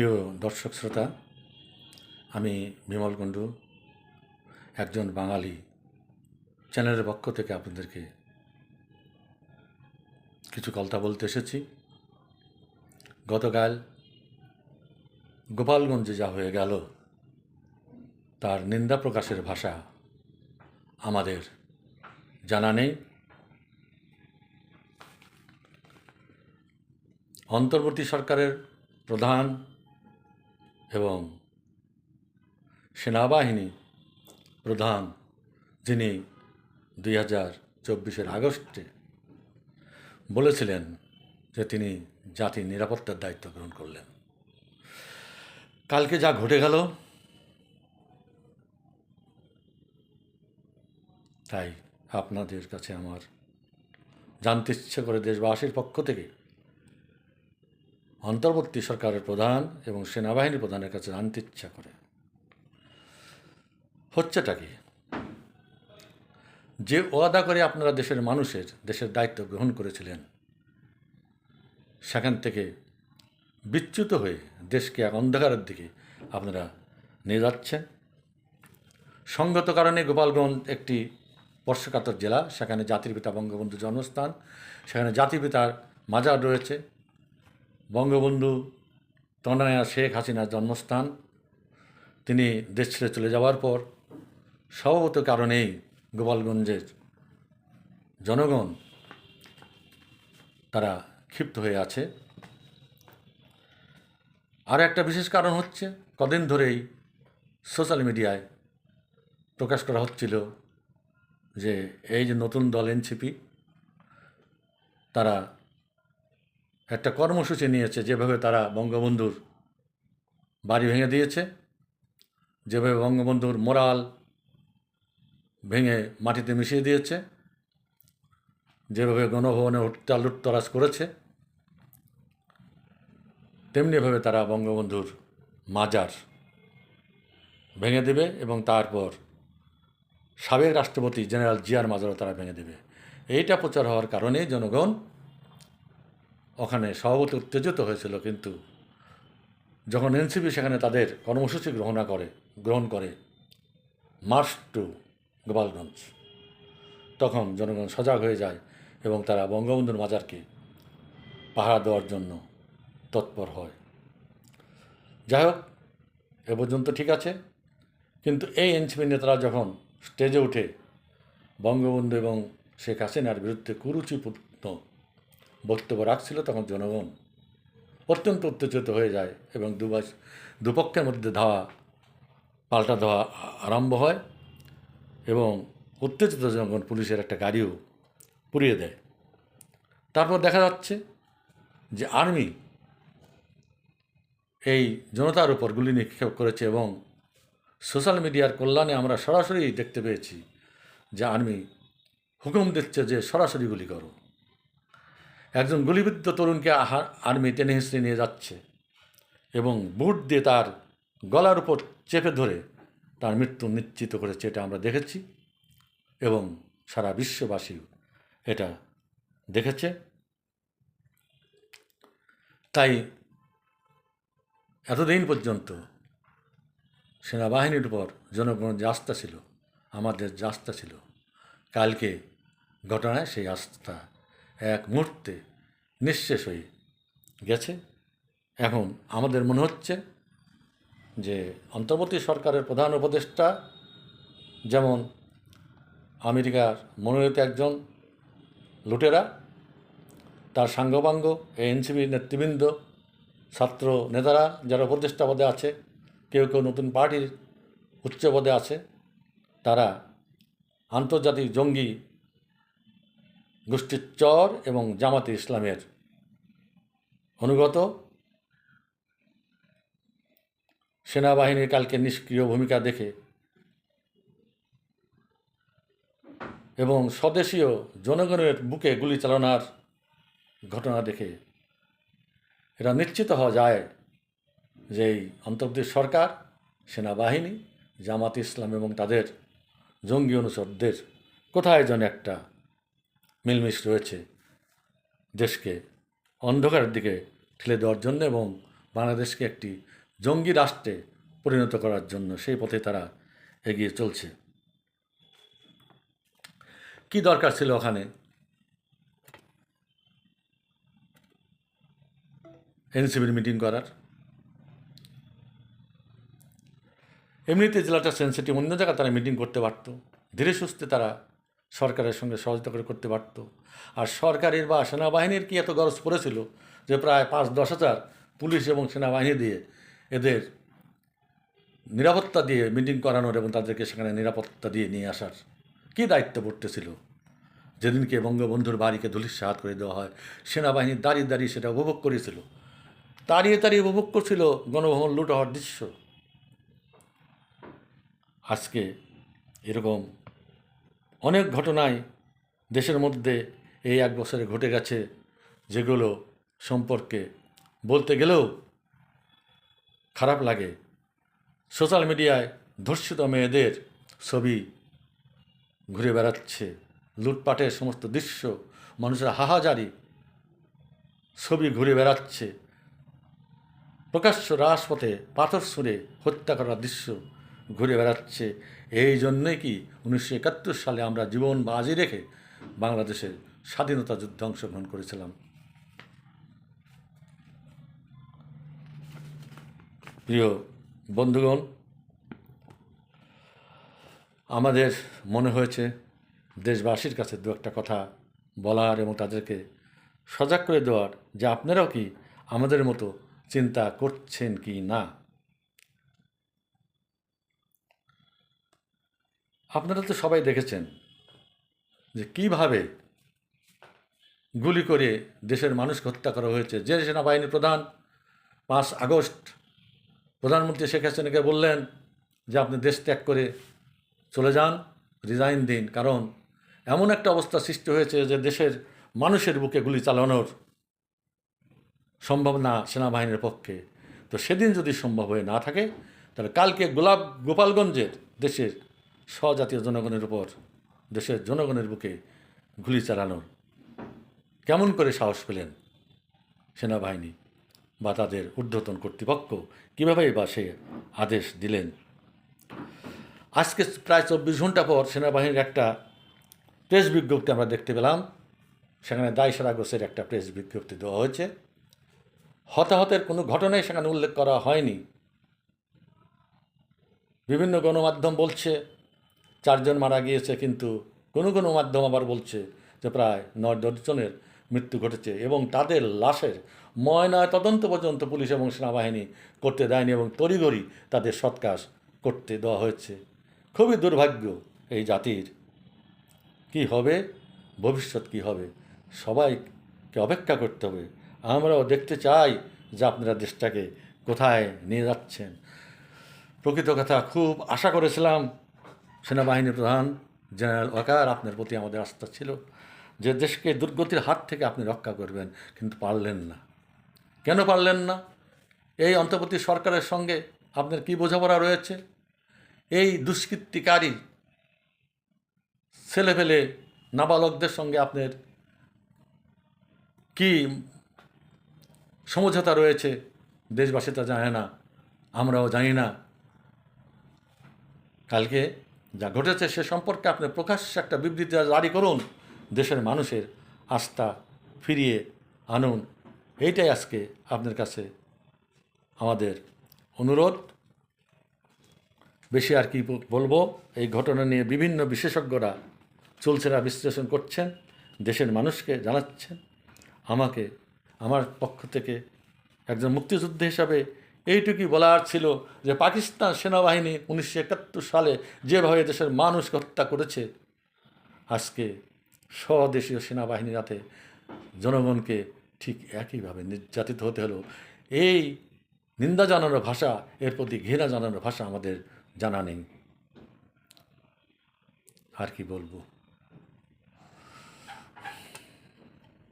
প্রিয় দর্শক শ্রোতা, আমি বিমল কুণ্ডু একজন বাঙালি চ্যানেলের পক্ষ থেকে আপনাদেরকে কিছু কথা বলতে এসেছি। গতকাল গোপালগঞ্জে যা হয়ে গেল তার নিন্দা প্রকাশের ভাষা আমাদের জানা নেই। অন্তর্বর্তী সরকারের প্রধান এবং সেনাবাহিনী প্রধান, যিনি 2024 আগস্টে বলেছিলেন যে তিনি জাতির নিরাপত্তার দায়িত্ব গ্রহণ করলেন, কালকে যা ঘটে গেল তাই আপনাদের কাছে আমার জানতে ইচ্ছে করে, দেশবাসীর পক্ষ থেকে অন্তর্বর্তী সরকারের প্রধান এবং সেনাবাহিনী প্রধানের কাছে জানতে ইচ্ছা করে হচ্ছেটা কি। যে ওয়াদা করে আপনারা দেশের দায়িত্ব গ্রহণ করেছিলেন, সেখান থেকে বিচ্যুত হয়ে দেশকে এক অন্ধকারের দিকে আপনারা নিয়ে যাচ্ছেন। সঙ্গত কারণে গোপালগঞ্জ একটি স্পর্শকাতর জেলা, সেখানে জাতির পিতা বঙ্গবন্ধুর জন্মস্থান, সেখানে জাতির পিতার মাজার রয়েছে, বঙ্গবন্ধু তনয়া শেখ হাসিনার জন্মস্থান। তিনি দেশ ছেড়ে চলে যাওয়ার পর স্বভাবত কারণেই গোপালগঞ্জের জনগণ তারা ক্ষিপ্ত হয়ে আছে। আর একটা বিশেষ কারণ হচ্ছে, কদিন ধরেই সোশ্যাল মিডিয়ায় প্রকাশ করা হচ্ছিল যে এই যে নতুন দল এনসিপি, তারা একটা কর্মসূচি নিয়েছে, যেভাবে তারা বঙ্গবন্ধুর বাড়ি ভেঙে দিয়েছে, যেভাবে বঙ্গবন্ধুর মোরাল ভেঙে মাটিতে মিশিয়ে দিয়েছে, যেভাবে গণভবনে লুটতরাজ করেছে, তেমনিভাবে তারা বঙ্গবন্ধুর মাজার ভেঙে দেবে এবং তারপর সাবেক রাষ্ট্রপতি জেনারেল জিয়ার মাজারও তারা ভেঙে দেবে। এইটা প্রচার হওয়ার কারণে জনগণ ওখানে স্বভাবত উত্তেজিত হয়েছিল। কিন্তু যখন এনসিপি সেখানে তাদের কর্মসূচি গ্রহণ করে মার্চ টু গোপালগঞ্জ, তখন জনগণ সজাগ হয়ে যায় এবং তারা বঙ্গবন্ধুর মাজারকে পাহারা দেওয়ার জন্য তৎপর হয়। যাই হোক, এ পর্যন্ত ঠিক আছে। কিন্তু এই এনসিপি নেতারা যখন স্টেজে উঠে বঙ্গবন্ধু এবং শেখ হাসিনার বিরুদ্ধে কুরুচিপূর্ণ বক্তব্য রাখছিল, তখন জনগণ অত্যন্ত উত্তেজিত হয়ে যায় এবং দুপক্ষের মধ্যে পাল্টা ধাওয়া আরম্ভ হয় এবং উত্তেজিত জনগণ পুলিশের একটা গাড়িও পুড়িয়ে দেয়। তারপর দেখা যাচ্ছে যে আর্মি এই জনতার উপর গুলি নিক্ষেপ করেছে এবং সোশ্যাল মিডিয়ার কল্যাণে আমরা সরাসরি দেখতে পেয়েছি যে আর্মি হুকুম দিচ্ছে যে সরাসরি গুলি করো। একজন গুলিবিদ্ধ তরুণকে আর্মি টেনে হিঁচড়ে নিয়ে যাচ্ছে এবং বুট দিয়ে তার গলার উপর চেপে ধরে তার মৃত্যু নিশ্চিত করেছে। এটা আমরা দেখেছি এবং সারা বিশ্ববাসী এটা দেখেছে। তাই এতদিন পর্যন্ত সেনাবাহিনীর উপর জনগণের যে আস্থা ছিল, আমাদের যে আস্থা ছিল, কালকে ঘটনায় সেই আস্থা এক মুহূর্তে নিঃশেষ হয়ে গেছে। এখন আমাদের মনে হচ্ছে যে অন্তর্বর্তী সরকারের প্রধান উপদেষ্টা যেমন আমেরিকার মনোনীত একজন লুটেরা, তার সাঙ্গপাঙ্গ এই এনসিপি নেতৃবৃন্দ, ছাত্র নেতারা যারা উপদেষ্টা পদে আছে, কেউ কেউ নতুন পার্টির উচ্চ পদে আছে, তারা আন্তর্জাতিক জঙ্গি গোষ্ঠীর চর এবং জামাতে ইসলামের অনুগত। সেনাবাহিনীর কালকে নিষ্ক্রিয় ভূমিকা দেখে এবং স্বদেশীয় জনগণের বুকে গুলি চালানোর ঘটনা দেখে এটা নিশ্চিত হওয়া যায় যে এই অন্তর্বর্তী সরকার, সেনাবাহিনী, জামাত ইসলাম এবং তাদের জঙ্গি অনুচরদের কোথায় যেন একটা মিলমিশ রয়েছে দেশকে অন্ধকারের দিকে ঠেলে দেওয়ার জন্য এবং বাংলাদেশকে একটি জঙ্গি রাষ্ট্রে পরিণত করার জন্য সেই পথে তারা এগিয়ে চলছে। কি দরকার ছিল ওখানে এনসিপির মিটিং করার? এমনিতে জেলাটা সেন্সিটিভ, অন্য জায়গায় তারা মিটিং করতে পারত, ধীরে সুস্থে তারা সরকারের সঙ্গে সহযোগিতা করে করতে পারত। আর সরকারের বা সেনাবাহিনীর কি এত গরজ পড়েছিল যে প্রায় 5-10 হাজার পুলিশ এবং সেনাবাহিনী দিয়ে এদের নিরাপত্তা দিয়ে মিটিং করানোর এবং তাদেরকে সেখানে নিরাপত্তা দিয়ে নিয়ে আসার কী দায়িত্ব পড়তেছিল? যেদিনকে বঙ্গবন্ধুর বাড়িকে ধূলিসাৎ করে দেওয়া হয়, সেনাবাহিনী দাঁড়িয়ে দাঁড়িয়ে সেটা উপভোগ করেছিল, দাঁড়িয়ে দাঁড়িয়ে উপভোগ করছিল গণভবন লুট হওয়ার দৃশ্য। আজকে এরকম অনেক ঘটনাই দেশের মধ্যে এই 1 বছরে ঘটে গেছে, যেগুলো সম্পর্কে বলতে গেলেও খারাপ লাগে। সোশ্যাল মিডিয়ায় ধর্ষিত মেয়েদের ছবি ঘুরে বেড়াচ্ছে, লুটপাটের সমস্ত দৃশ্য, মানুষের হাহাজারি ছবি ঘুরে বেড়াচ্ছে, প্রকাশ্য রাজপথে পাথর ছুঁড়ে হত্যা করার দৃশ্য ঘুরে বেড়াচ্ছে। এই জন্যই কি 1971 সালে আমরা জীবন বাজি রেখে বাংলাদেশের স্বাধীনতা যুদ্ধে অংশগ্রহণ করেছিলাম। প্রিয় বন্ধুগণ, আমাদের মনে হয়েছে দেশবাসীর কাছে দু একটা কথা বলার এবং তাদেরকে সজাগ করে দেওয়ার, যে আপনারাও কি আমাদের মতো চিন্তা করছেন কি না। আপনারা তো সবাই দেখেছেন যে কীভাবে গুলি করে দেশের মানুষকে হত্যা করা হয়েছে। যে সেনাবাহিনী প্রধান 5 আগস্ট প্রধানমন্ত্রী শেখ হাসিনাকে বললেন যে আপনি দেশ ত্যাগ করে চলে যান, রিজাইন দিন, কারণ এমন একটা অবস্থা সৃষ্টি হয়েছে যে দেশের মানুষের বুকে গুলি চালানোর সম্ভব না সেনাবাহিনীর পক্ষে। তো সেদিন যদি সম্ভব হয়ে না থাকে, তাহলে কালকে গোপালগঞ্জের দেশের স্বজাতীয় জনগণের উপর, দেশের জনগণের বুকে গুলি চালানোর কেমন করে সাহস পেলেন সেনাবাহিনী বা তাদের ঊর্ধ্বতন কর্তৃপক্ষ? কীভাবে বা সে আদেশ দিলেন? আজকে প্রায় 24 ঘন্টা পর সেনাবাহিনীর একটা প্রেস বিজ্ঞপ্তি আমরা দেখতে পেলাম। সেখানে দায়সারা গোছের একটা প্রেস বিজ্ঞপ্তি দেওয়া হয়েছে। হতাহতের কোনো ঘটনাই সেখানে উল্লেখ করা হয়নি। বিভিন্ন গণমাধ্যম বলছে 4 জন মারা গিয়েছে, কিন্তু কোনো কোনো মাধ্যম আবার বলছে যে প্রায় 9-10 জনের মৃত্যু ঘটেছে এবং তাদের লাশের ময়না তদন্ত পর্যন্ত পুলিশ এবং সেনাবাহিনী করতে দেয়নি এবং তড়িঘড়ি তাদের সৎকার করতে দেওয়া হয়েছে। খুবই দুর্ভাগ্য এই জাতির। কি হবে, ভবিষ্যৎ কি হবে, সবাইকে অপেক্ষা করতে হবে। আমরাও দেখতে চাই যে আপনারা দেশটাকে কোথায় নিয়ে যাচ্ছেন। প্রকৃত কথা, খুব আশা করেছিলাম সেনাবাহিনী প্রধান জেনারেল ওয়াকার, আপনার প্রতি আমাদের আস্থা ছিল যে দেশকে দুর্গতির হাত থেকে আপনি রক্ষা করবেন, কিন্তু পারলেন না। কেন পারলেন না? এই অন্তর্বর্তী সরকারের সঙ্গে আপনার কি বোঝাপড়া রয়েছে? এই দুষ্কৃতিকারী ছেলেপেলে নাবালকদের সঙ্গে আপনার কি সমঝোতা রয়েছে? দেশবাসী তা জানে না, আমরাও জানি না। কালকে যা ঘটেছে সে সম্পর্কে আপনি প্রকাশ্যে একটা বিবৃতি জারি করুন, দেশের মানুষের আস্থা ফিরিয়ে আনুন। এইটাই আজকে আপনার কাছে আমাদের অনুরোধ। বেশি আর কি বলবো? এই ঘটনা নিয়ে বিভিন্ন বিশেষজ্ঞরা চলছেরা বিশ্লেষণ করছেন, দেশের মানুষকে জানাচ্ছেন। আমাকে আমার পক্ষ থেকে একজন মুক্তিযোদ্ধা হিসাবে এইটুকুই বলার ছিল যে পাকিস্তান সেনাবাহিনী 1971 সালে যেভাবে দেশের মানুষকে হত্যা করেছে, আজকে স্বদেশীয় সেনাবাহিনীর হাতে জনগণকে ঠিক একইভাবে নির্যাতিত হতে হলো। এই নিন্দা জানানোর ভাষা, এর প্রতি ঘৃণা জানানোর ভাষা আমাদের জানা নেই। আর কি বলবো?